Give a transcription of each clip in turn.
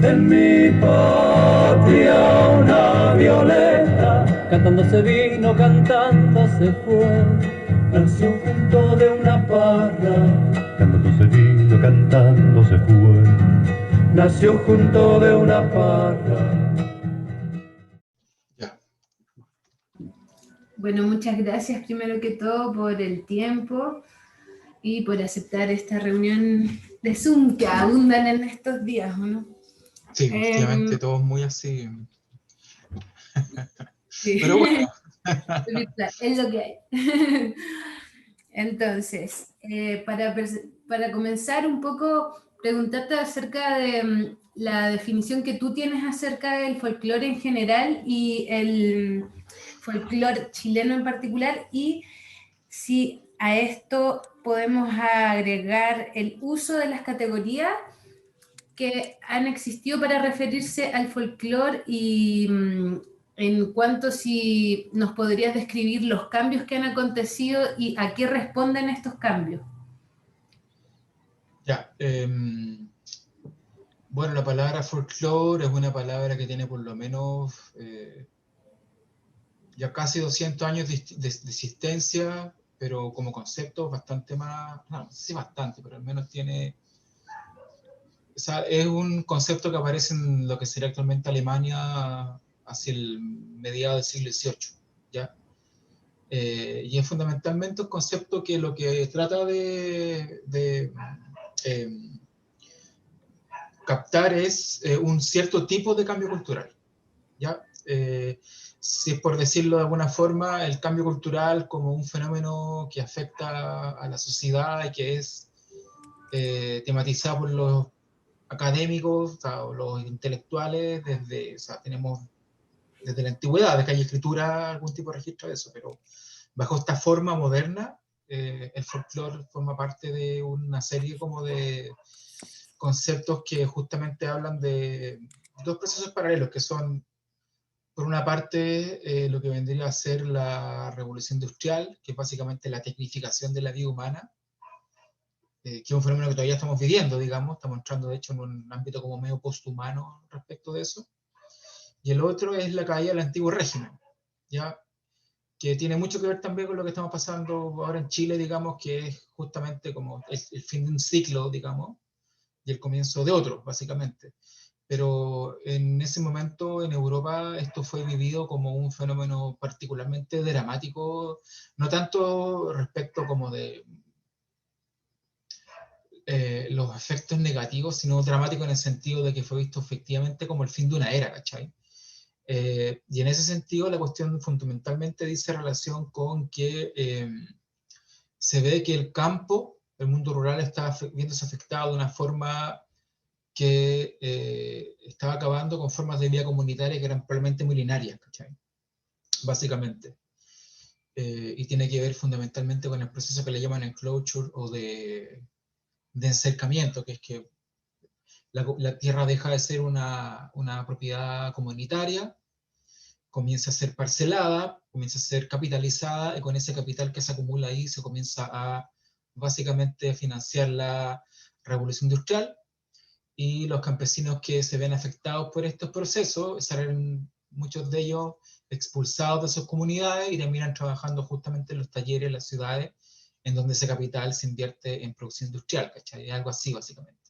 En mi patria una violeta, cantando se vino, cantando se fue. Nació junto de una parra, cantando se vino, cantando se fue. Nació junto de una parra. Ya. Bueno, muchas gracias primero que todo por el tiempo y por aceptar esta reunión de Zoom que abundan en estos días, ¿no? Sí, últimamente todo muy así. Sí. Pero bueno. Es lo que hay. Entonces, para comenzar un poco, preguntarte acerca de la definición que tú tienes acerca del folclore en general y el folclore chileno en particular, y si a esto podemos agregar el uso de las categorías que han existido para referirse al folclore y en cuanto si nos podrías describir los cambios que han acontecido y a qué responden estos cambios. Ya. Bueno, la palabra folclore es una palabra que tiene por lo menos ya casi 200 años de existencia, pero como concepto bastante más, no sé si bastante, pero al menos tiene, o sea, es un concepto que aparece en lo que sería actualmente Alemania hacia el mediado del siglo XVIII, ¿ya? Y es fundamentalmente un concepto que lo que trata de captar es un cierto tipo de cambio cultural, ¿ya? Si es por decirlo de alguna forma, el cambio cultural como un fenómeno que afecta a la sociedad y que es tematizado por los académicos, o sea, o los intelectuales, desde, o sea, tenemos desde la antigüedad, de que hay escritura, algún tipo de registro de eso, pero bajo esta forma moderna, el folclore forma parte de una serie como de conceptos que justamente hablan de dos procesos paralelos, que son, por una parte, lo que vendría a ser la revolución industrial, que es básicamente la tecnificación de la vida humana, que es un fenómeno que todavía estamos viviendo, digamos, estamos entrando de hecho en un ámbito como medio posthumano respecto de eso. Y el otro es la caída del antiguo régimen, ¿ya? Que tiene mucho que ver también con lo que estamos pasando ahora en Chile, digamos, que es justamente como el fin de un ciclo, digamos, y el comienzo de otro, básicamente. Pero en ese momento en Europa esto fue vivido como un fenómeno particularmente dramático, no tanto respecto como de los efectos negativos, sino dramático en el sentido de que fue visto efectivamente como el fin de una era, ¿cachai? Y en ese sentido la cuestión fundamentalmente dice relación con que se ve que el campo, el mundo rural está viéndose afectado de una forma que estaba acabando con formas de vida comunitaria que eran probablemente milenarias, ¿cachai? Básicamente. Y tiene que ver fundamentalmente con el proceso que le llaman enclosure o de encercamiento, que es que la tierra deja de ser una propiedad comunitaria, comienza a ser parcelada, comienza a ser capitalizada, y con ese capital que se acumula ahí se comienza a básicamente financiar la revolución industrial, y los campesinos que se ven afectados por estos procesos salen muchos de ellos expulsados de sus comunidades y terminan trabajando justamente en los talleres, en las ciudades, en donde ese capital se invierte en producción industrial, ¿cachai? Algo así, básicamente.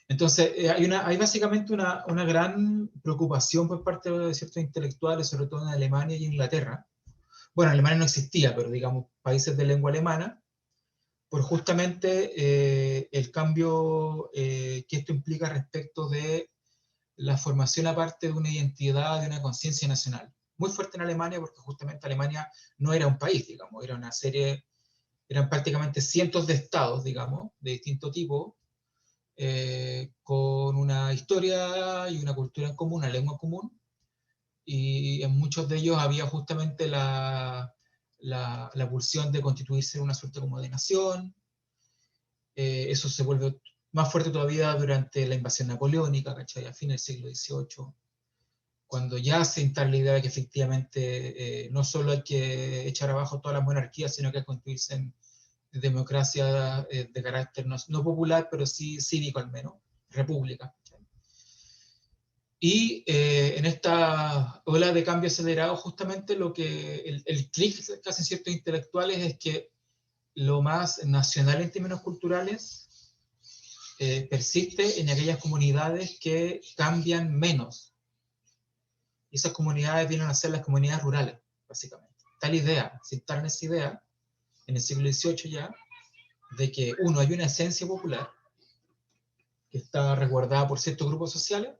Entonces, hay básicamente una gran preocupación por parte de ciertos intelectuales, sobre todo en Alemania y Inglaterra. Bueno, Alemania no existía, pero digamos, países de lengua alemana, por justamente el cambio que esto implica respecto de la formación aparte de una identidad, de una conciencia nacional. Muy fuerte en Alemania, porque justamente Alemania no era un país, digamos, era una serie, eran prácticamente cientos de estados, digamos, de distinto tipo, con una historia y una cultura en común, una lengua en común, y en muchos de ellos había justamente la pulsión de constituirse en una suerte como de nación. Eso se vuelve más fuerte todavía durante la invasión napoleónica, ¿cachai? A fines del siglo XVIII, cuando ya se instala la idea de que efectivamente no solo hay que echar abajo todas las monarquías, sino que hay que constituirse en democracia de carácter no popular, pero sí cívico al menos, república. Y en esta ola de cambio acelerado, justamente lo que el clic que hacen ciertos intelectuales es que lo más nacional en términos culturales persiste en aquellas comunidades que cambian menos. Y esas comunidades vienen a ser las comunidades rurales, básicamente. Tal idea, se instala esa idea, en el siglo XVIII ya, de que, uno, hay una esencia popular que está resguardada por ciertos grupos sociales,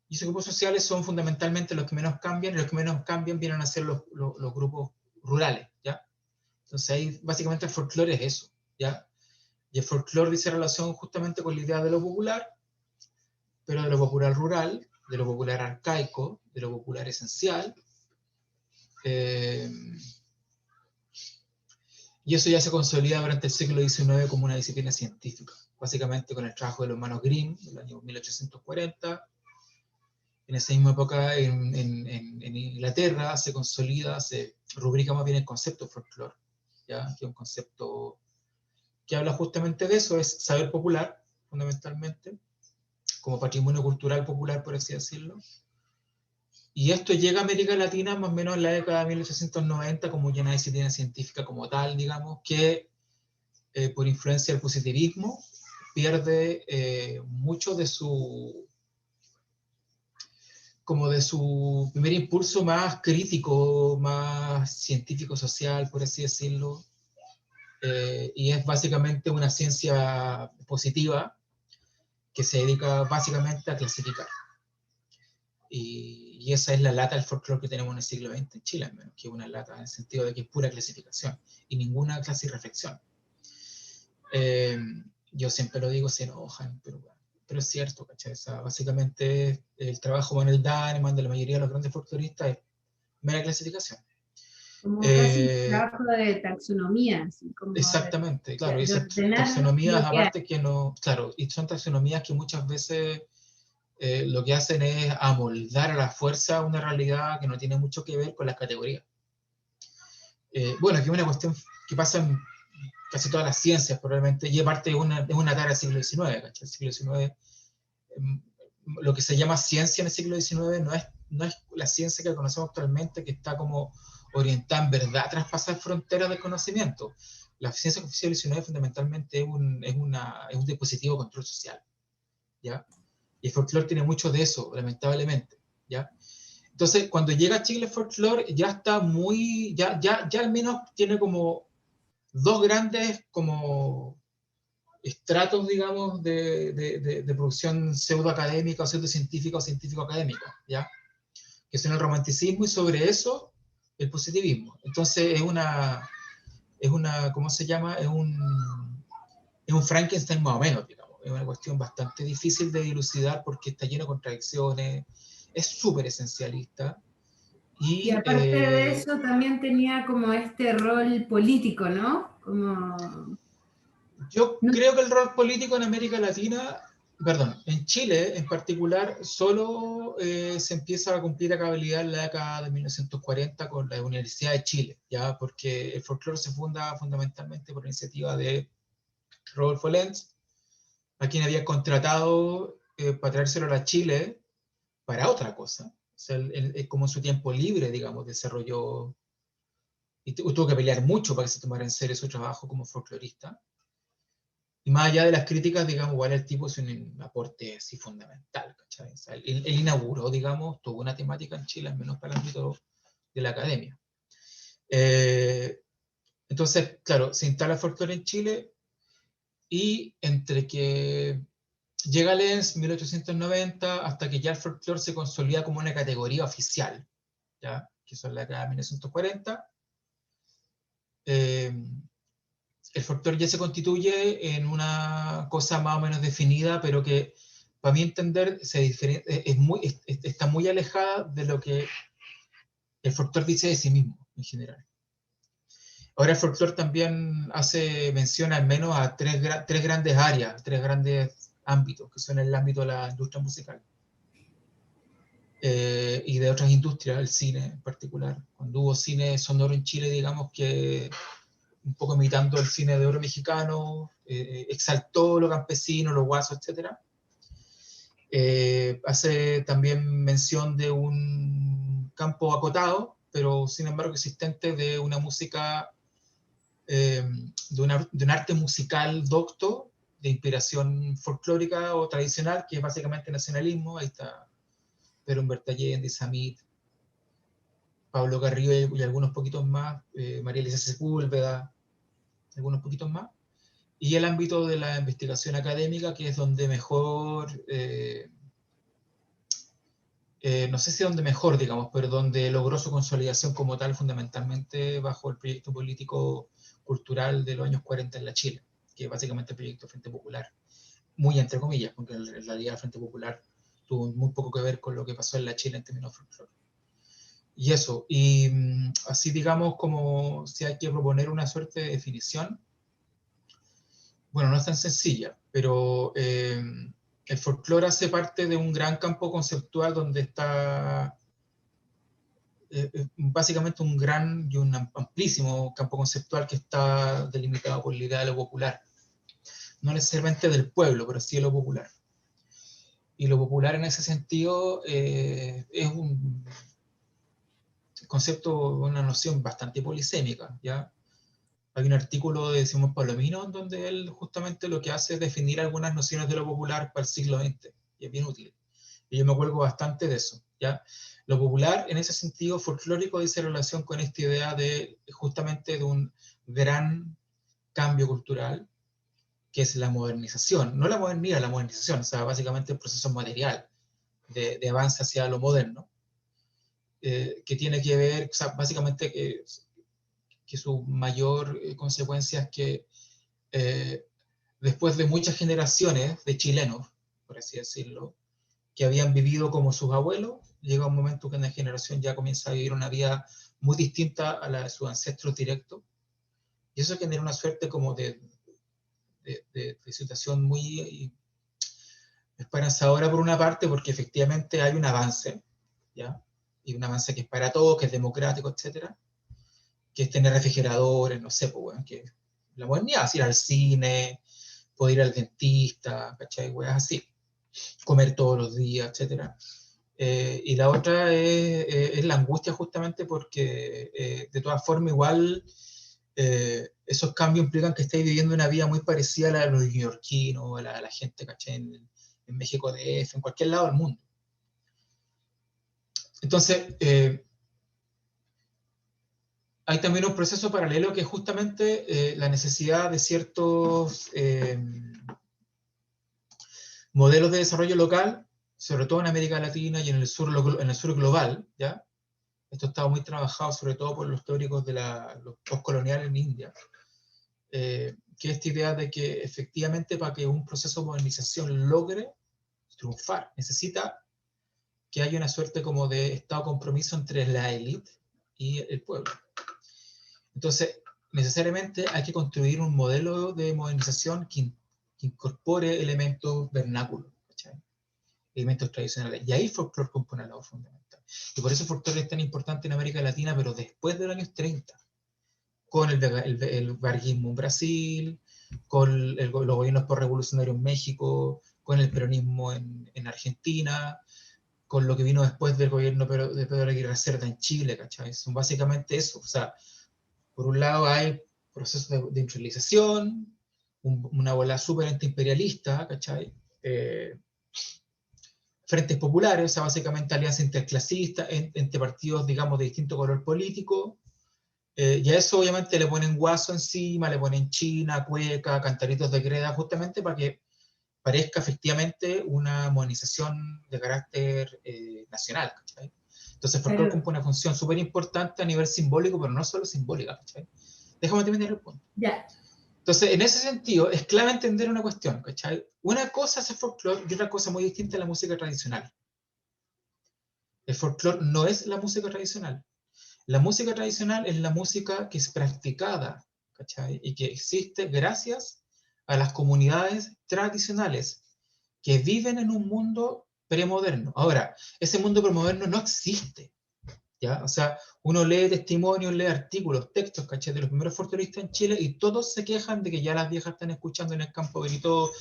y esos grupos sociales son fundamentalmente los que menos cambian, y los que menos cambian vienen a ser los grupos rurales, ¿ya? Entonces ahí básicamente el folclore es eso, ¿ya? Y el folclore dice relación justamente con la idea de lo popular, pero de lo popular rural, de lo popular arcaico, de lo popular esencial. Y eso ya se consolida durante el siglo XIX como una disciplina científica, básicamente con el trabajo de los hermanos Grimm, del año 1840. En esa misma época en Inglaterra se consolida, se rubrica más bien el concepto folclore, ¿ya? Que es un concepto que habla justamente de eso, es saber popular, fundamentalmente, como patrimonio cultural popular, por así decirlo. Y esto llega a América Latina más o menos en la década de 1890 como ya una disciplina científica como tal, digamos, que por influencia del positivismo pierde mucho de su primer impulso más crítico, más científico-social, por así decirlo, y es básicamente una ciencia positiva que se dedica básicamente a clasificar. Y esa es la lata del folclore que tenemos en el siglo XX en Chile, al menos, que es una lata en el sentido de que es pura clasificación y ninguna clase y reflexión. Yo siempre lo digo, se enojan, pero es cierto, ¿cachai? O sea, básicamente el trabajo de Manuel Dahnemann, de la mayoría de los grandes folcloristas, es mera clasificación. Como casi un trabajo de taxonomía. Así como exactamente, claro. Y esas ordenar taxonomías, lo que aparte que no, claro, y son taxonomías que muchas veces lo que hacen es amoldar a la fuerza una realidad que no tiene mucho que ver con las categorías. Bueno, aquí es una cuestión que pasa en casi todas las ciencias, probablemente, y es parte de una tarea del siglo XIX, ¿cachai? El siglo XIX, lo que se llama ciencia en el siglo XIX no es la ciencia que conocemos actualmente, que está como orientada en verdad a traspasar fronteras del conocimiento. La ciencia oficial del XIX fundamentalmente es un dispositivo de control social, ¿ya? Y el folclore tiene mucho de eso, lamentablemente, ¿ya? Entonces, cuando llega a Chile el folclore, ya está muy, ya al menos tiene como dos grandes como estratos, digamos, de producción pseudoacadémica o pseudocientífica o científico-académica, ¿ya? Que son el romanticismo y sobre eso el positivismo. Entonces es una ¿cómo se llama? Es un Frankenstein más o menos, digamos. Es una cuestión bastante difícil de dilucidar porque está lleno de contradicciones, es súper esencialista. Y aparte de eso también tenía como este rol político, ¿no? Como... Yo creo que el rol político en América Latina, perdón, en Chile en particular, solo se empieza a cumplir a cabalidad en la década de 1940 con la Universidad de Chile, ¿ya? Porque el folclore se funda fundamentalmente por iniciativa de Rodolfo Lenz, a quien había contratado para traérselo a Chile para otra cosa. O sea, él como en su tiempo libre, digamos, desarrolló y tuvo que pelear mucho para que se tomara en serio su trabajo como folclorista. Y más allá de las críticas, digamos, igual el tipo es un aporte así fundamental, ¿cachai? O sea, él inauguró, digamos, toda una temática en Chile, al menos para el ámbito de la academia. Entonces, claro, se instala el folclore en Chile y entre que llega Lenz, 1890, hasta que ya el folclore se consolida como una categoría oficial, ¿ya? Que son la década de 1940, el folclore ya se constituye en una cosa más o menos definida, pero que, para mi entender, está muy alejada de lo que el folclore dice de sí mismo, en general. Ahora el folclore también hace mención al menos a tres grandes áreas, tres grandes ámbitos, que son el ámbito de la industria musical. Y de otras industrias, el cine en particular. Cuando hubo cine sonoro en Chile, digamos que un poco imitando el cine de oro mexicano, exaltó lo campesino, los guasos, etc. hace también mención de un campo acotado, pero sin embargo existente, de una música, de un arte musical docto, de inspiración folclórica o tradicional, que es básicamente nacionalismo. Ahí está Pedro Humberto Allende, Samit, Pablo Carrillo y algunos poquitos más, María Elisa Sepúlveda, algunos poquitos más. Y el ámbito de la investigación académica, que es donde mejor, no sé si donde mejor, digamos, pero donde logró su consolidación como tal, fundamentalmente bajo el proyecto político cultural de los años 40 en la Chile, que es básicamente el proyecto Frente Popular, muy entre comillas, porque en realidad el Frente Popular tuvo muy poco que ver con lo que pasó en la Chile en términos folclóricos. Y eso, y así digamos, como si hay que proponer una suerte de definición, bueno, no es tan sencilla, pero el folclore hace parte de un gran campo conceptual donde está básicamente un gran y un amplísimo campo conceptual que está delimitado por la idea de lo popular. No necesariamente del pueblo, pero sí de lo popular. Y lo popular en ese sentido es un concepto, una noción bastante polisémica, ¿ya? Hay un artículo de Simón Palomino en donde él justamente lo que hace es definir algunas nociones de lo popular para el siglo XX, y es bien útil. Y yo me acuerdo bastante de eso, ¿ya? Lo popular, en ese sentido folclórico, dice relación con esta idea de justamente de un gran cambio cultural, que es la modernización. No la modernidad, la modernización, o sea, básicamente el proceso material de avance hacia lo moderno, que tiene que ver, o sea, básicamente que su mayor consecuencia es que después de muchas generaciones de chilenos, por así decirlo, que habían vivido como sus abuelos, llega un momento que una generación ya comienza a vivir una vida muy distinta a la de sus ancestros directos, y eso genera una suerte como de situación muy esperanzadora por una parte, porque efectivamente hay un avance, ¿ya? Y un avance que es para todos, que es democrático, etcétera, que es tener refrigeradores, no sé, pues, bueno, que la modernidad es ir al cine, poder ir al dentista, ¿cachai? Weas así, comer todos los días, etcétera. Y la otra es la angustia, justamente porque de todas formas igual esos cambios implican que estáis viviendo una vida muy parecida a la de los neoyorquinos, a la gente, ¿cachai? En México DF, en cualquier lado del mundo. Entonces, hay también un proceso paralelo que es justamente la necesidad de ciertos modelos de desarrollo local, sobre todo en América Latina y en el sur global, ¿ya? Esto estaba muy trabajado sobre todo por los teóricos de los postcoloniales en India, que esta idea de que efectivamente para que un proceso de modernización logre triunfar, necesita que haya una suerte como de estado de compromiso entre la élite y el pueblo. Entonces, necesariamente hay que construir un modelo de modernización que incorpore elementos vernáculos, ¿cachai? Elementos tradicionales. Y ahí el folclore compone algo fundamental. Y por eso el folclore es tan importante en América Latina, pero después de los años 30, con el varguismo en Brasil, con los gobiernos por-revolucionarios en México, con el peronismo en Argentina, con lo que vino después del gobierno de Pedro Aguirre Cerda en Chile, ¿cachai? Son básicamente eso. O sea, por un lado hay procesos de industrialización, una bola súper antiimperialista, ¿cachai? Frentes populares, o sea, básicamente alianzas interclasistas entre partidos, digamos, de distinto color político, y a eso obviamente le ponen guaso encima, le ponen china, cueca, cantaritos de greda, justamente para que parezca efectivamente una modernización de carácter nacional, ¿cachai? Entonces el folclore cumple una función súper importante a nivel simbólico, pero no solo simbólica, ¿cachai? Déjame terminar el punto. Ya. Entonces, en ese sentido, es clave entender una cuestión, ¿cachai? Una cosa es el folclore y otra cosa muy distinta es la música tradicional. El folclore no es la música tradicional. La música tradicional es la música que es practicada, ¿cachai? Y que existe gracias a las comunidades tradicionales que viven en un mundo premoderno. Ahora, ese mundo premoderno no existe. ¿ya? O sea, uno lee testimonios, lee artículos, textos, ¿cachai? De los primeros folcloristas en Chile, y todos se quejan de que ya las viejas están escuchando en el campo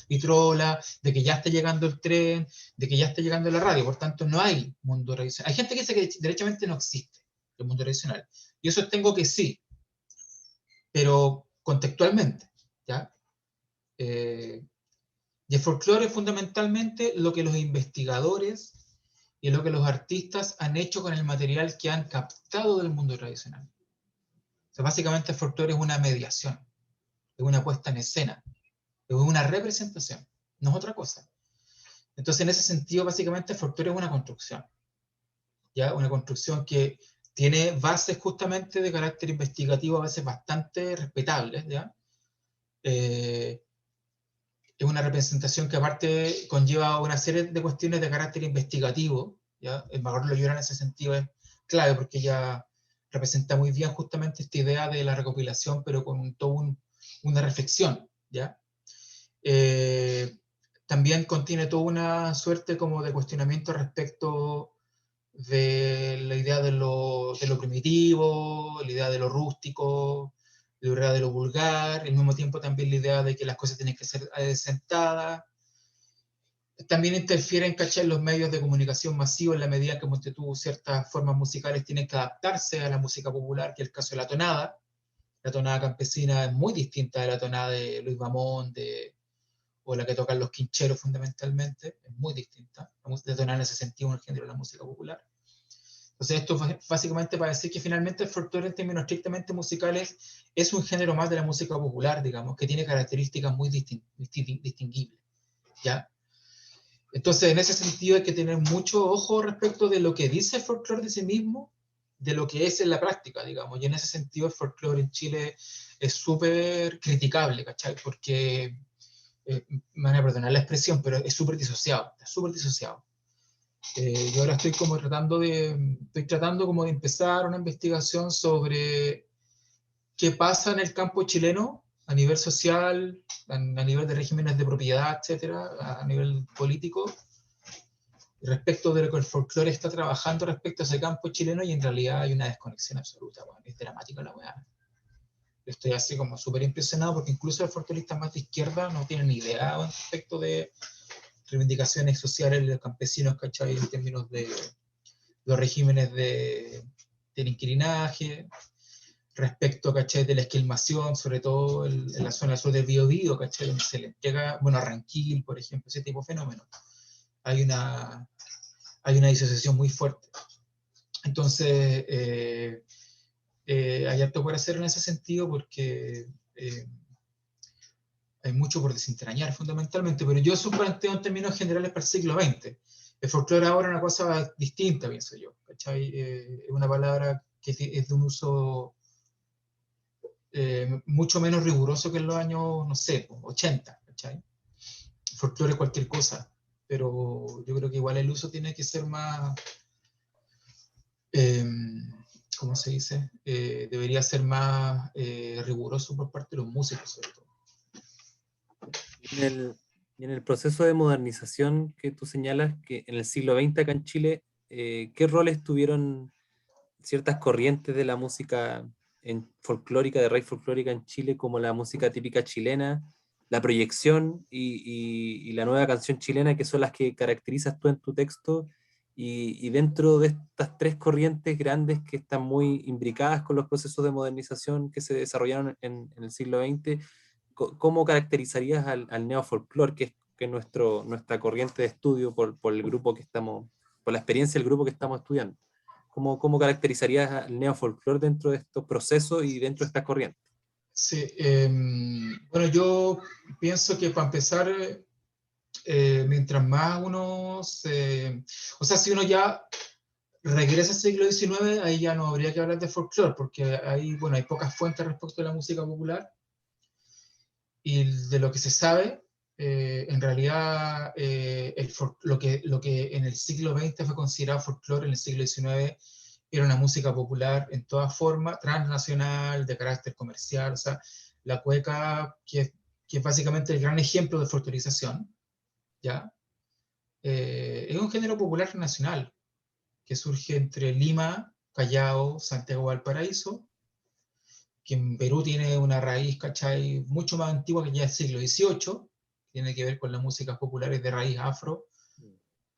Vitrola, de que ya está llegando el tren, de que ya está llegando la radio. Por tanto, no hay mundo tradicional. Hay gente que dice que derechamente no existe el mundo tradicional. Yo sostengo que sí, pero contextualmente, ¿ya? Y el folclore es fundamentalmente lo que los investigadores y lo que los artistas han hecho con el material que han captado del mundo tradicional. O sea, básicamente el folclore es una mediación, es una puesta en escena, es una representación, no es otra cosa. Entonces, en ese sentido, básicamente el folclore es una construcción, ¿ya? Una construcción que tiene bases justamente de carácter investigativo, a veces bastante respetables, ¿ya? Es una representación que aparte conlleva una serie de cuestiones de carácter investigativo, ¿ya? El Magor Loyola en ese sentido es clave porque ella representa muy bien justamente esta idea de la recopilación, pero con toda una reflexión, ¿ya? También contiene toda una suerte como de cuestionamiento respecto de la idea de lo primitivo, la idea de lo rústico, la idea de lo vulgar, al mismo tiempo también la idea de que las cosas tienen que ser sentadas. También interfieren, ¿cachai?, los medios de comunicación masivos en la medida que ciertas formas musicales tienen que adaptarse a la música popular, que es el caso de la tonada. La tonada campesina es muy distinta de la tonada de Luis Bamón, o la que tocan los quincheros fundamentalmente, es muy distinta. La tonada en ese sentido es un género de la música popular. Entonces esto básicamente para decir que finalmente el folclore en términos estrictamente musicales es un género más de la música popular, digamos, que tiene características muy distinguibles, ¿ya? Entonces en ese sentido hay que tener mucho ojo respecto de lo que dice el folclore de sí mismo, de lo que es en la práctica, digamos, y en ese sentido el folclore en Chile es súper criticable, ¿cachai? Porque, me van a perdonar la expresión, pero es súper disociado, está súper disociado. Yo ahora estoy tratando como de empezar una investigación sobre qué pasa en el campo chileno a nivel social, a nivel de regímenes de propiedad, etcétera, a nivel político, respecto de lo que el folclore está trabajando respecto a ese campo chileno, y en realidad hay una desconexión absoluta, bueno, es dramática la weá. Estoy así como súper impresionado porque incluso los folcloristas más de izquierda no tienen ni idea respecto de reivindicaciones sociales de los campesinos, ¿cachai? En términos de los regímenes del inquilinaje, respecto, ¿cachai?, de la esquilmación, sobre todo en la zona sur del Biobío, ¿cachai?, donde se le entrega, bueno, a Ranquil, por ejemplo, ese tipo de fenómenos. Hay una disociación muy fuerte. Entonces, hay harto por hacer en ese sentido porque hay mucho por desentrañar fundamentalmente, pero yo planteo en términos generales para el siglo XX. El folclore ahora es una cosa distinta, pienso yo, ¿cachai? Es una palabra que es de un uso mucho menos riguroso que en los años, no sé, 80, ¿cachai? Folclore es cualquier cosa, pero yo creo que igual el uso tiene que ser más, ¿cómo se dice? Debería ser más riguroso por parte de los músicos, sobre todo. Y en el proceso de modernización que tú señalas, que en el siglo XX acá en Chile, ¿qué roles tuvieron ciertas corrientes de la música folclórica, de raíz folclórica en Chile, como la música típica chilena, la proyección y la nueva canción chilena, que son las que caracterizas tú en tu texto? Y dentro de estas tres corrientes grandes que están muy imbricadas con los procesos de modernización que se desarrollaron en el siglo XX, ¿cómo caracterizarías al neofolclore, que es nuestra corriente de estudio por el grupo que estamos, por la experiencia del grupo que estamos estudiando? ¿Cómo caracterizarías al neofolclore dentro de estos procesos y dentro de estas corrientes? Sí, bueno, yo pienso que para empezar, mientras más o sea, si uno ya regresa al siglo XIX, ahí ya no habría que hablar de folclore, porque hay pocas fuentes respecto a la música popular, y de lo que se sabe, en realidad lo que en el siglo XX fue considerado folclore, en el siglo XIX era una música popular en toda forma, transnacional, de carácter comercial. O sea, la cueca, que es básicamente el gran ejemplo de folclorización, ¿ya? Es un género popular nacional que surge entre Lima Callao, Santiago, Valparaíso, que en Perú tiene una raíz, ¿cachai?, mucho más antigua, que ya es siglo XVIII, tiene que ver con las músicas populares de raíz afro,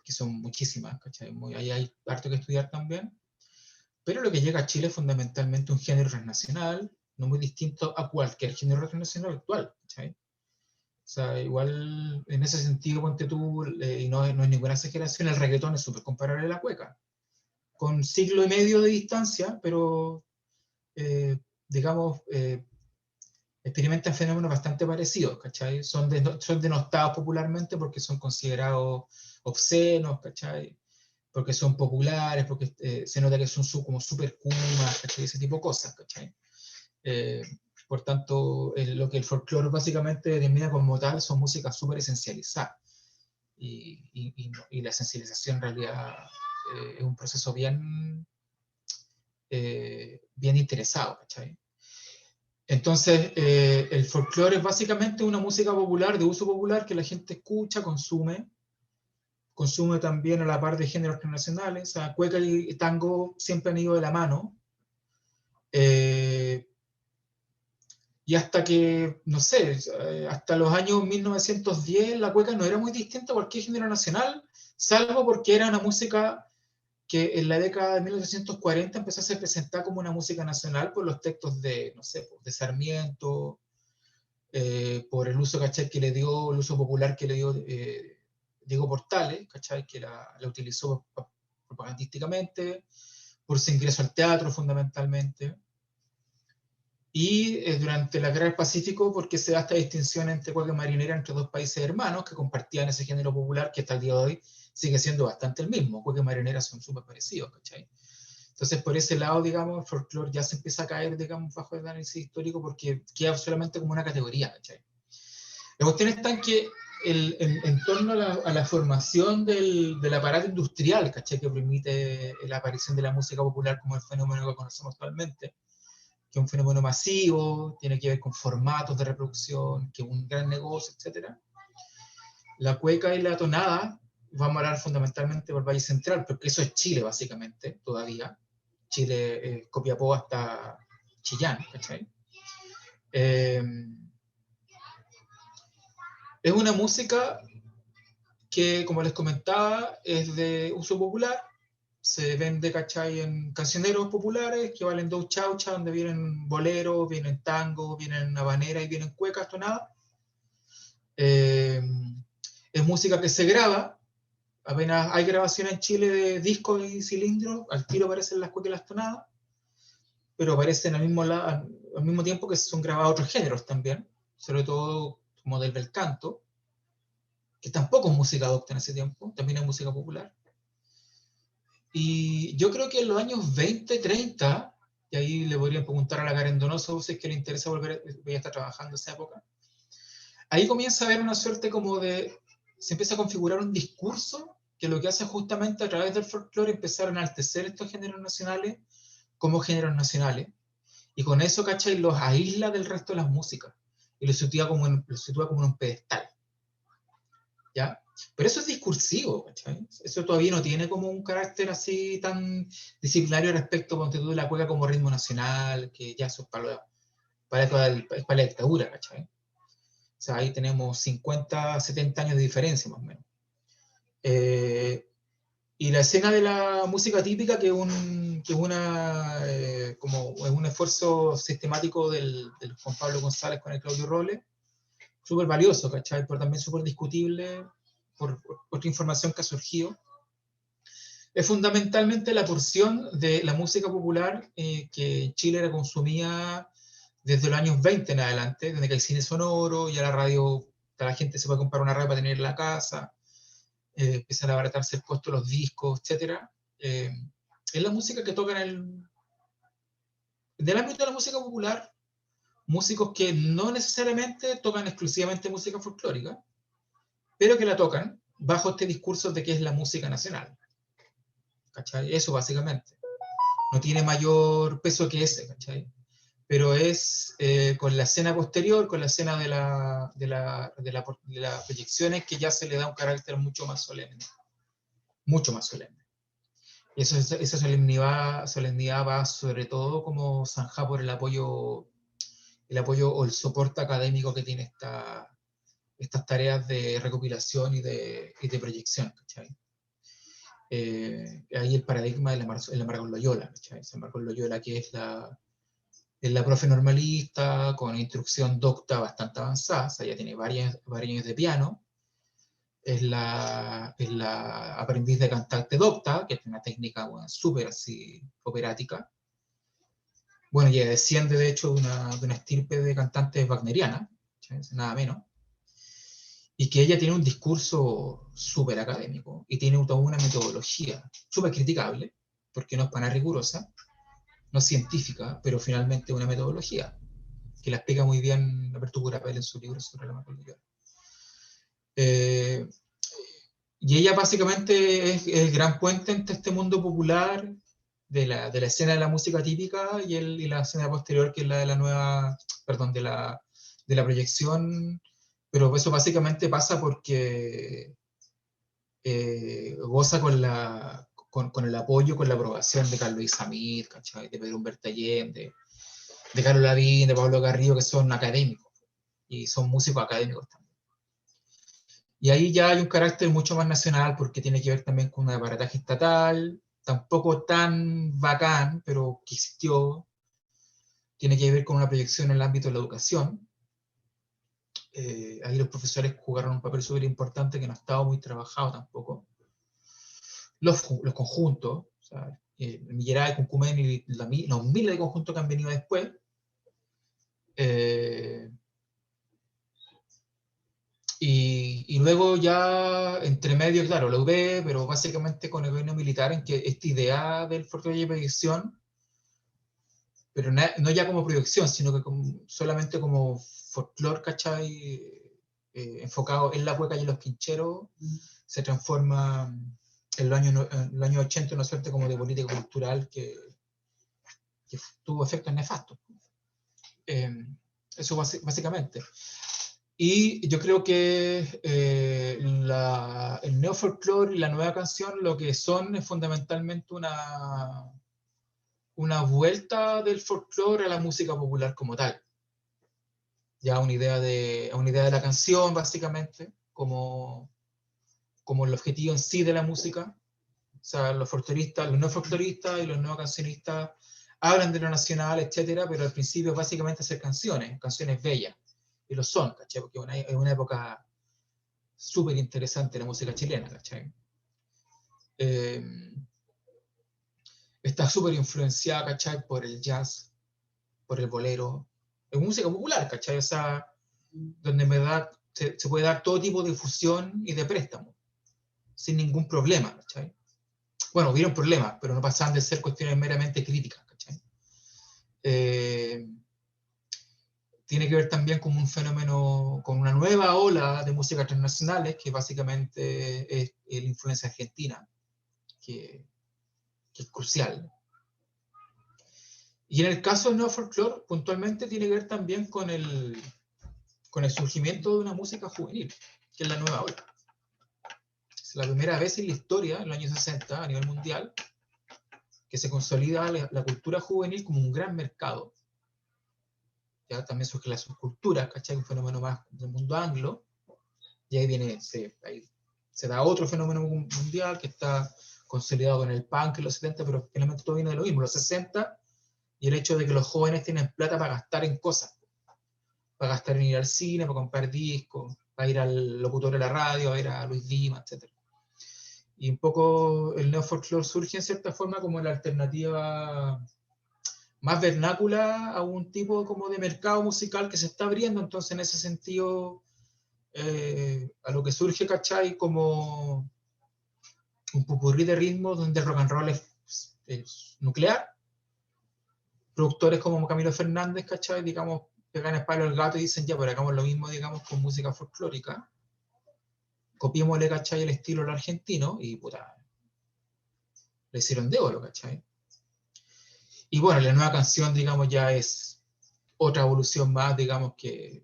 que son muchísimas, ¿cachai? Ahí hay harto que estudiar también. Pero lo que llega a Chile es fundamentalmente un género transnacional, no muy distinto a cualquier género transnacional actual, ¿cachai? O sea, igual en ese sentido, ponte tú, y no es ninguna exageración, el reggaetón es súper comparable a la cueca, con siglo y medio de distancia, pero digamos, experimentan fenómenos bastante parecidos, ¿cachai? Son denostados popularmente porque son considerados obscenos, ¿cachai? Porque son populares, porque se nota que son como súper kumas, ¿cachai? Ese tipo de cosas, ¿cachai? Por tanto, lo que el folclore básicamente determina como tal son músicas súper esencializadas. Y la esencialización en realidad es un proceso bien interesado, ¿cachai? Entonces, el folclore es básicamente una música popular, de uso popular, que la gente escucha, consume también a la par de géneros internacionales. O sea, cueca y tango siempre han ido de la mano. Y hasta que, no sé, hasta los años 1910 la cueca no era muy distinta a cualquier género nacional, salvo porque era una música que en la década de 1940 empezó a ser presentada como una música nacional por los textos de, no sé, de Sarmiento, por el uso, ¿cachai?, que le dio, el uso popular que le dio Diego Portales, ¿cachai?, que la utilizó propagandísticamente, por su ingreso al teatro fundamentalmente. Y durante la Guerra del Pacífico, porque se da esta distinción entre cueca marinera entre dos países hermanos que compartían ese género popular que hasta el día de hoy sigue siendo bastante el mismo. Cueca y marinera son súper parecidos, ¿cachai? Entonces, por ese lado, digamos, el folclore ya se empieza a caer, digamos, bajo el análisis histórico porque queda solamente como una categoría, ¿cachai? La cuestión está en que en torno a la formación del aparato industrial, ¿cachai?, que permite la aparición de la música popular como el fenómeno que conocemos actualmente, que es un fenómeno masivo, tiene que ver con formatos de reproducción, que es un gran negocio, etc. La cueca y la tonada van a hablar fundamentalmente por el Valle Central, porque eso es Chile, básicamente, todavía. Chile, Copiapó hasta Chillán, ¿cachai? Es una música que, como les comentaba, es de uso popular, se vende, ¿cachai?, en cancioneros populares que valen 2 chauchas, donde vienen boleros, vienen tangos, vienen habaneras y vienen cuecas, tonadas. Es música que se graba, apenas hay grabación en Chile de discos y cilindros, al tiro aparecen las cuecas y las tonadas, pero aparecen al mismo tiempo que son grabados otros géneros también, sobre todo como del bel canto, que tampoco es música docta en ese tiempo, también es música popular. Y yo creo que en los años 20, 30, y ahí le podrían preguntar a la Karen Donoso si es que le interesa volver, voy a estar trabajando en esa época, ahí comienza a haber una suerte como de, se empieza a configurar un discurso que lo que hace justamente a través del folclore empezar a enaltecer estos géneros nacionales como géneros nacionales, y con eso, ¿cachai?, los aísla del resto de las músicas, y los sitúa como en un pedestal, ¿ya? Pero eso es discursivo, ¿cachai? Eso todavía no tiene como un carácter así tan disciplinario respecto, ponte tú, de la cueca como ritmo nacional, que ya eso es para la dictadura, ¿cachai? O sea, ahí tenemos 50, 70 años de diferencia, más o menos. Y la escena de la música típica, que es un esfuerzo sistemático del Juan Pablo González con el Claudio Robles, súper valioso, ¿cachai? Pero también súper discutible por otra información que ha surgido. Es fundamentalmente la porción de la música popular que en Chile era consumida desde los años 20 en adelante, desde que hay cine sonoro, ya la radio, la gente se puede comprar una radio para tener en la casa, empiezan a abaratarse el costo de los discos, etc. Es la música que tocan del ámbito de la música popular, músicos que no necesariamente tocan exclusivamente música folclórica, pero que la tocan bajo este discurso de que es la música nacional. ¿Cachai? Eso básicamente. No tiene mayor peso que ese, ¿cachai? Pero es con la escena posterior, con la escena de las proyecciones, que ya se le da un carácter mucho más solemne. Mucho más solemne. Y esa solemnidad va sobre todo como zanjada por el apoyo o el soporte académico que tiene estas tareas de recopilación y de proyección, ¿cachai? Ahí el paradigma de la Margot Loyola, ¿cachai? La Margot Loyola, que es la profe normalista, con instrucción docta bastante avanzada, o sea, ya tiene varios años de piano. Es la aprendiz de cantante docta, que es una técnica, bueno, súper así operática. Bueno, y desciende de hecho de una estirpe de cantantes wagneriana, nada menos. Y que ella tiene un discurso súper académico y tiene toda una metodología súper criticable, porque no es para nada rigurosa, no es científica, pero finalmente una metodología que la explica muy bien Alberto Curapel en su libro sobre la macrobiología. Y ella básicamente es el gran puente entre este mundo popular de la escena de la música típica y la escena posterior, que es la de la nueva, perdón, de la proyección, pero eso básicamente pasa porque goza con el apoyo, con la aprobación de Carlos Isamit, ¿cachai? De Pedro Humberto Allende, de Carlos Lavín, de Pablo Garrido, que son académicos, y son músicos académicos también. Y ahí ya hay un carácter mucho más nacional, porque tiene que ver también con un aparataje estatal, tampoco tan bacán, pero que existió. Tiene que ver con una proyección en el ámbito de la educación. Ahí los profesores jugaron un papel súper importante que no ha estado muy trabajado tampoco. Los conjuntos, o sea, Millaray, Cuncumen y los miles de conjuntos que han venido después. Y luego ya, entre medio, claro, la UB, pero básicamente con el gobierno militar, en que esta idea del folclore de proyección, pero no ya como proyección, sino que solamente como folclore, ¿cachai? Enfocado en la cueca y en los quincheros, se transforma en los años 80 una suerte como de política cultural que tuvo efectos nefastos. Eso básicamente. Y yo creo que el neofolclore y la nueva canción lo que son es fundamentalmente una vuelta del folclore a la música popular como tal. Ya una idea de la canción, básicamente, como el objetivo en sí de la música. O sea, los neofolcloristas y los nuevos cancionistas hablan de lo nacional, etcétera, pero al principio es básicamente hacer canciones bellas. Y lo son, ¿cachai? Porque es una época súper interesante la música chilena, ¿cachai? Está súper influenciada, ¿cachai? Por el jazz, por el bolero. Es música popular, ¿cachai? O sea, donde en verdad se puede dar todo tipo de fusión y de préstamo, sin ningún problema, ¿cachai? Bueno, hubieron problemas, pero no pasaban de ser cuestiones meramente críticas, ¿cachai? Tiene que ver también con un fenómeno, con una nueva ola de músicas transnacionales, que básicamente es la influencia argentina, que es crucial. Y en el caso del neofolclore, puntualmente tiene que ver también con el surgimiento de una música juvenil, que es la nueva ola. Es la primera vez en la historia, en los años 60, a nivel mundial, que se consolida la cultura juvenil como un gran mercado. Ya también surge la subcultura, ¿cachai? Un fenómeno más del mundo anglo, y ahí se da otro fenómeno mundial que está consolidado con el punk en los 70, pero finalmente todo viene de lo mismo, los 60, y el hecho de que los jóvenes tienen plata para gastar en cosas, para gastar en ir al cine, para comprar discos, para ir al locutor de la radio, a ver a Luis Dima, etc. Y un poco el neofolclore surge en cierta forma como la alternativa más vernácula a un tipo como de mercado musical que se está abriendo. Entonces, en ese sentido, a lo que surge, ¿cachai? Como un popurrí de ritmos donde el rock and roll es nuclear. Productores como Camilo Fernández, ¿cachai? Digamos, pegan el palo al gato y dicen, ya, pero hagamos lo mismo, digamos, con música folclórica. Copiémosle, ¿cachai? El estilo al argentino y, puta, le hicieron de oro, ¿cachai? Y bueno, la nueva canción, digamos, ya es otra evolución más, digamos, que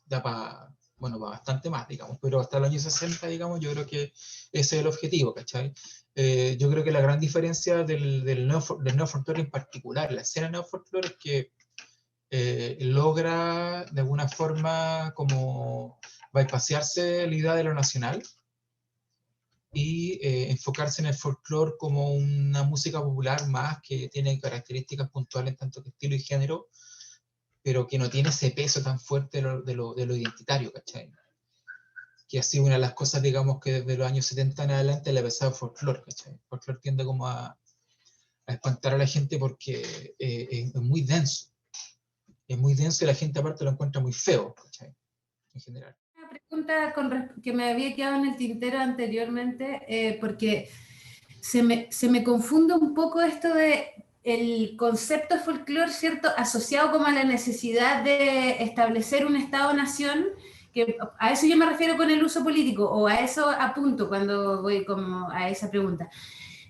da para bueno, va bastante más, digamos, pero hasta los años 60, digamos, yo creo que ese es el objetivo, ¿cachai? Yo creo que la gran diferencia del neofolclore en particular, la escena neofolclore, es que logra de alguna forma como bypasearse la idea de lo nacional y enfocarse en el folclore como una música popular más que tiene características puntuales tanto de estilo y género, pero que no tiene ese peso tan fuerte de lo identitario, ¿cachai? Que ha sido una de las cosas, digamos, que desde los años 70 en adelante le ha pesado el folclore, ¿cachai? El folclore tiende como a espantar a la gente porque es muy denso. Es muy denso y la gente aparte lo encuentra muy feo, ¿cachai? En general. Una pregunta que me había quedado en el tintero anteriormente, porque se me confunde un poco esto de el concepto de folclore, ¿cierto? Asociado como a la necesidad de establecer un Estado-nación, que a eso yo me refiero con el uso político, o a eso apunto cuando voy como a esa pregunta.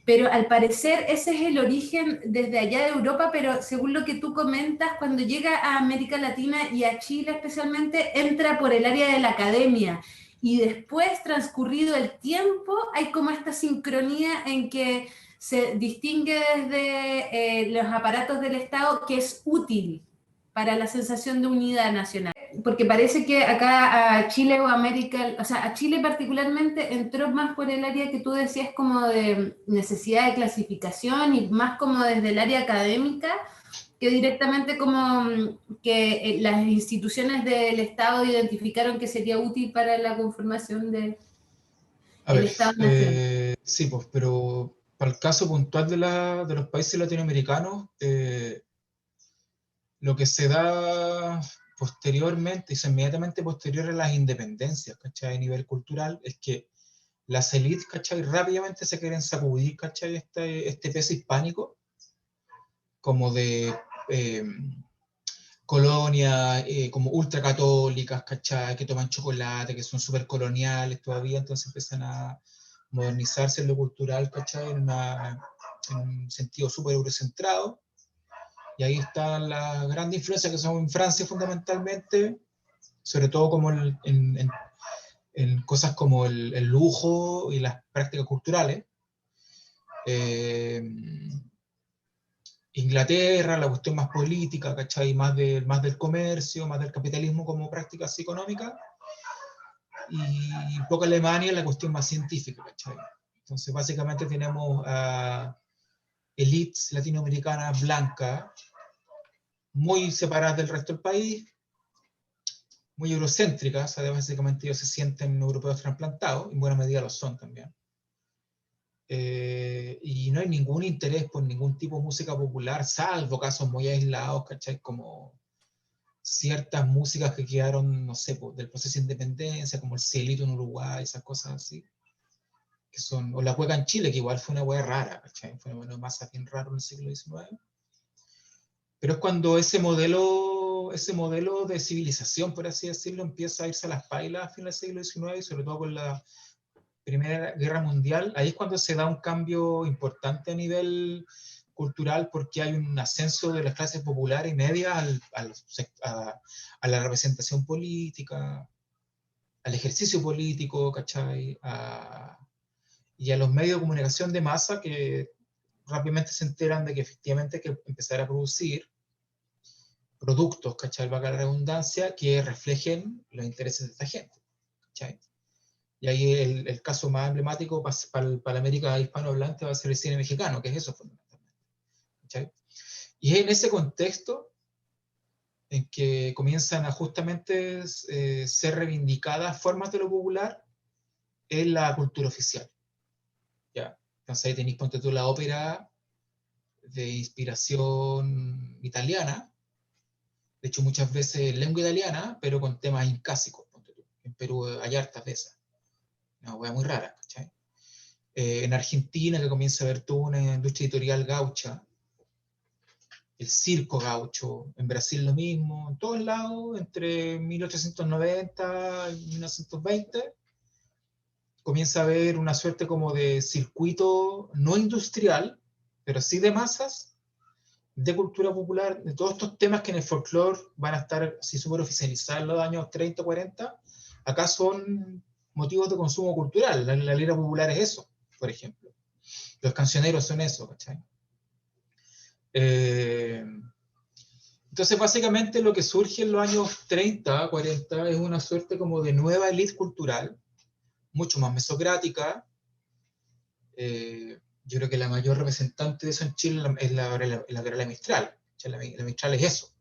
Pero al parecer ese es el origen desde allá de Europa, pero según lo que tú comentas, cuando llega a América Latina y a Chile especialmente, entra por el área de la academia. Y después, transcurrido el tiempo, hay como esta sincronía en que se distingue desde los aparatos del Estado que es útil para la sensación de unidad nacional. Porque parece que acá a Chile o América, o sea, a Chile particularmente entró más por el área que tú decías como de necesidad de clasificación y más como desde el área académica que directamente como que las instituciones del Estado identificaron que sería útil para la conformación del Estado-Nación. Sí, pues, pero para el caso puntual de los países latinoamericanos, lo que se da posteriormente, y inmediatamente posterior a las independencias, ¿cachai? A nivel cultural, es que las élites, ¿cachai? Rápidamente se quieren sacudir, ¿cachai? Este peso hispánico, como de colonias como ultracatólicas, ¿cachai? Que toman chocolate, que son súper coloniales todavía, entonces empiezan a modernizarse en lo cultural, ¿cachai? En un sentido súper eurocentrado. Y ahí está la gran influencia que son en Francia fundamentalmente, sobre todo como en cosas como el lujo y las prácticas culturales. Inglaterra, la cuestión más política, ¿cachai? Más del comercio, más del capitalismo como práctica así económica. Y un poco Alemania, la cuestión más científica, ¿cachai? Entonces básicamente tenemos élites latinoamericanas blancas, muy separadas del resto del país, muy eurocéntricas, o sea, básicamente ellos se sienten europeos trasplantados, en buena medida lo son también. Y no hay ningún interés por ningún tipo de música popular, salvo casos muy aislados, ¿cachai? Como ciertas músicas que quedaron, no sé, del proceso de independencia, como el cielito en Uruguay, esas cosas así, que son, o la cueca en Chile, que igual fue una hueá rara, ¿cachai? Fue una masa bien raro en el siglo XIX. Pero es cuando ese modelo de civilización, por así decirlo, empieza a irse a las pailas a fin del siglo XIX, y sobre todo con la Primera Guerra Mundial. Ahí es cuando se da un cambio importante a nivel cultural, porque hay un ascenso de las clases populares y medias a la representación política, al ejercicio político, ¿cachai? Y a los medios de comunicación de masa que rápidamente se enteran de que efectivamente hay que empezar a producir productos, ¿cachai? Valga la redundancia, que reflejen los intereses de esta gente, ¿cachai? Y ahí el caso más emblemático para la América hispanohablante va a ser el cine mexicano, que es eso fundamentalmente, ¿cachai? Y es en ese contexto en que comienzan a justamente ser reivindicadas formas de lo popular en la cultura oficial, ¿ya? Entonces ahí tenéis, ponte tú, la ópera de inspiración italiana, de hecho muchas veces en lengua italiana, pero con temas incásicos, ponte tú. En Perú hay hartas de esas, una hueá muy rara, ¿cachai? En Argentina, que comienza a haber toda una industria editorial gaucha, el circo gaucho, en Brasil lo mismo, en todos lados, entre 1890 y 1920, comienza a haber una suerte como de circuito no industrial, pero sí de masas, de cultura popular, de todos estos temas que en el folclore van a estar así súper oficializados en los años 30 o 40, acá son motivos de consumo cultural. La lira popular es eso, por ejemplo. Los cancioneros son eso, ¿cachai? Entonces, básicamente, lo que surge en los años 30, 40, es una suerte como de nueva élite cultural, mucho más mesocrática. Yo creo que la mayor representante de eso en Chile es la Gabriela Mistral. La Mistral es eso.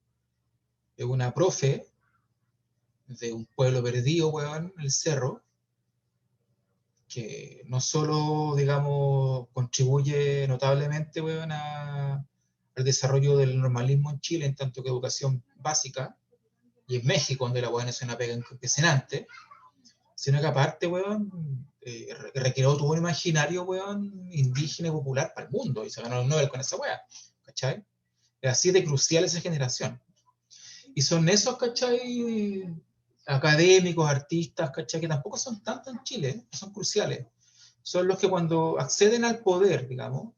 Es una profe de un pueblo perdido, weón, en el cerro, que no solo, digamos, contribuye notablemente, weón, al desarrollo del normalismo en Chile, en tanto que educación básica, y en México, donde la weón es una pega impresionante, sino que aparte, weón, recreó todo un imaginario, weón, indígena y popular para el mundo, y se ganó el Nobel con esa weá, ¿cachai? Es así de crucial esa generación. Y son esos, ¿cachai? Académicos, artistas, ¿cachai? Que tampoco son tanto en Chile, son cruciales. Son los que cuando acceden al poder, digamos,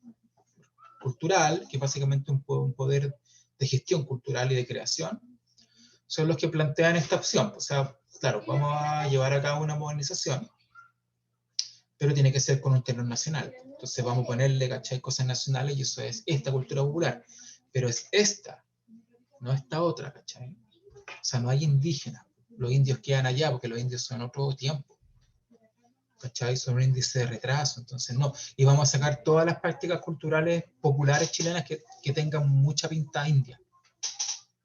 cultural, que es básicamente un poder de gestión cultural y de creación, son los que plantean esta opción. O sea, claro, vamos a llevar a cabo una modernización, pero tiene que ser con un tenor nacional. Entonces vamos a ponerle, ¿cachai? Cosas nacionales, y eso es esta cultura popular. Pero es esta, no esta otra, ¿cachai? O sea, no hay indígenas. Los indios quedan allá porque los indios son otro tiempo, ¿cachai? Son un índice de retraso, entonces no. Y vamos a sacar todas las prácticas culturales populares chilenas que tengan mucha pinta india.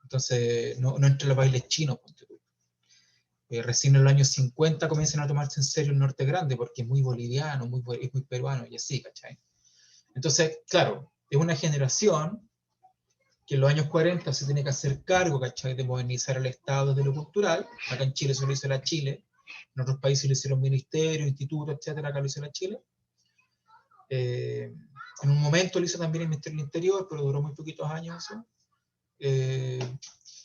Entonces, no entre los bailes chinos. Recién en los años 50 comienzan a tomarse en serio el norte grande porque es muy boliviano, es muy peruano y así, ¿cachai? Entonces, claro, es una generación que en los años 40 se tiene que hacer cargo, ¿cachai?, de modernizar el Estado desde lo cultural. Acá en Chile se lo hizo la Chile, en otros países lo hicieron ministerios, institutos, etcétera, acá lo hizo la Chile. En un momento lo hizo también el Ministerio del Interior, pero duró muy poquitos años eso.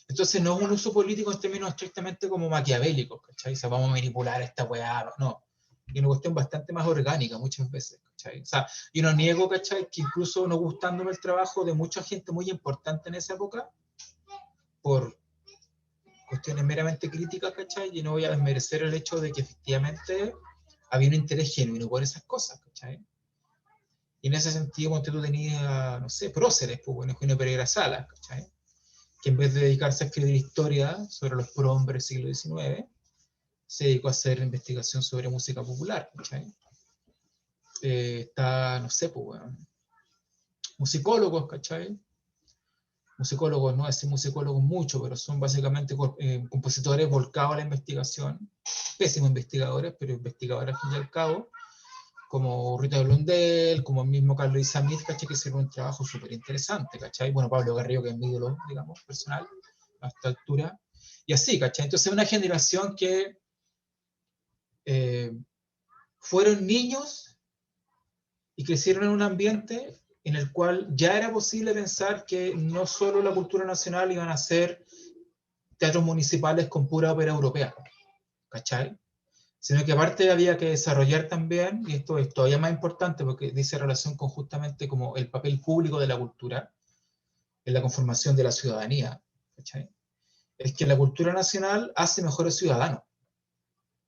Entonces no es un uso político en términos estrictamente como maquiavélicos, ¿cachai? O sea, vamos a manipular esta weá, no. Y una cuestión bastante más orgánica muchas veces, ¿cachai? O sea, yo no niego, ¿cachai?, que incluso no gustándome el trabajo de mucha gente muy importante en esa época, por cuestiones meramente críticas, ¿cachai? Y no voy a desmerecer el hecho de que efectivamente había un interés genuino por esas cosas, ¿cachai? Y en ese sentido, cuando tú tenías, no sé, próceres, pues bueno, Eugenio Pereira Salas, ¿cachai?, que en vez de dedicarse a escribir historia sobre los prohombres del siglo XIX, se dedicó a hacer investigación sobre música popular, ¿cachai? Está, no sé, pues, bueno, musicólogos, ¿cachai? Musicólogos, no decir musicólogos mucho, pero son básicamente compositores volcados a la investigación, pésimos investigadores, pero investigadores al fin y al cabo, como Rita Blondel, como el mismo Carlos Isamit, ¿cachai?, que hicieron un trabajo súper interesante, ¿cachai? Bueno, Pablo Garrido, que es mi ídolo, digamos, personal, a esta altura, y así, ¿cachai? Entonces, una generación que fueron niños y crecieron en un ambiente en el cual ya era posible pensar que no solo la cultura nacional iban a ser teatros municipales con pura ópera europea, ¿cachai?, sino que aparte había que desarrollar también, y esto es todavía más importante porque dice relación con justamente como el papel público de la cultura en la conformación de la ciudadanía, ¿cachai?, es que la cultura nacional hace mejores ciudadanos.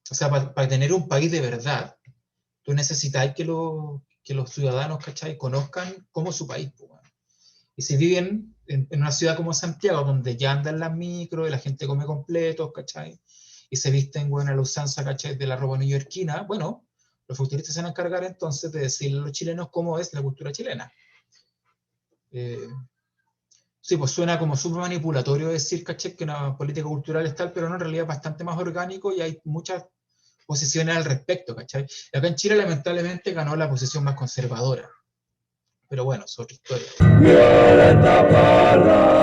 O sea, para tener un país de verdad, tú necesitas que los ciudadanos, ¿cachai?, conozcan cómo es su país. Pues, bueno. Y si viven en una ciudad como Santiago, donde ya andan las micros y la gente come completos, ¿cachai?, y se visten, bueno, a la usanza, ¿cachai?, de la ropa neoyorquina, bueno, los futuristas se van a encargar entonces de decirle a los chilenos cómo es la cultura chilena. Sí, pues suena como súper manipulatorio decir, ¿cachai?, que una política cultural es tal, pero no, en realidad es bastante más orgánico y hay muchas posiciones al respecto, ¿cachai? Y acá en Chile lamentablemente ganó la posición más conservadora. Pero bueno, es otra historia. Violeta Parra.